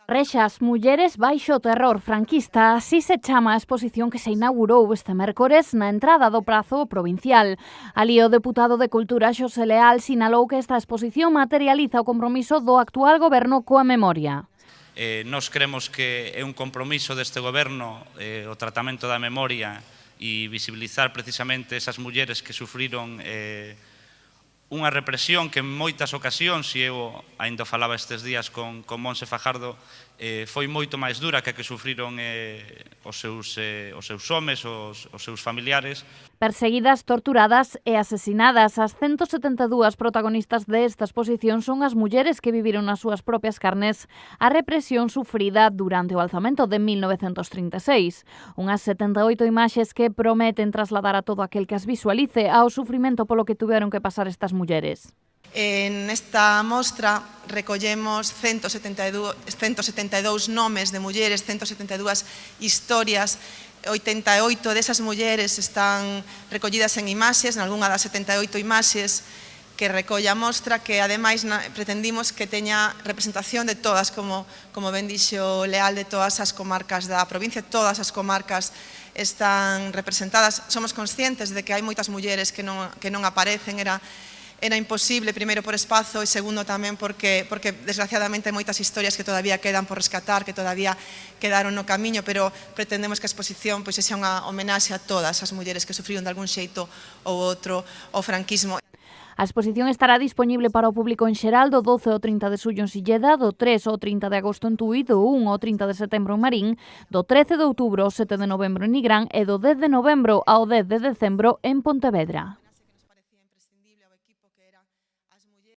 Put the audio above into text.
Rexas, mulleres baixo o terror franquista, así se chama a exposición que se inaugurou este mércores na entrada do prazo provincial. Alí o deputado de Cultura, Xosé Leal, sinalou que esta exposición materializa o compromiso do actual goberno coa memoria. Nós creemos que é un compromiso deste goberno o tratamento da memoria e visibilizar precisamente esas mulleres que sufriron unha represión que en moitas ocasións, e eu ainda falaba estes días con Monse Fajardo, foi moito máis dura que sufriron os seus homes, os seus familiares. Perseguidas, torturadas e asesinadas, as 172 protagonistas desta exposición son as mulleres que viviron nas súas propias carnes a represión sufrida durante o alzamento de 1936. Unhas 78 imaxes que prometen trasladar a todo aquel que as visualice ao sufrimento polo que tuveron que pasar estas mulleres. En esta mostra recollemos 172 nomes de mulleres, 172 historias. 88 desas mulleres están recollidas en imaxes, nalgunha das 78 imaxes que recolle a mostra, que ademais pretendimos que teña representación de todas, como ben dixo Leal, de todas as comarcas da provincia, todas as comarcas están representadas. Somos conscientes de que hai moitas mulleres que non aparecen, era imposible, primeiro por espazo e segundo tamén porque desgraciadamente hai moitas historias que todavía quedan por rescatar, que todavía quedaron no camiño, pero pretendemos que a exposición sexa unha homenaxe a todas as mulleres que sufriron de algún xeito ou outro o franquismo. A exposición estará disponible para o público en xeral do 12 ao 30 de xullo en Silleda, do 3 ao 30 de agosto en Tui, do 1 ao 30 de setembro en Marín, do 13 de outubro ao 7 de novembro en Nigrán e do 10 de novembro ao 10 de decembro en Pontevedra.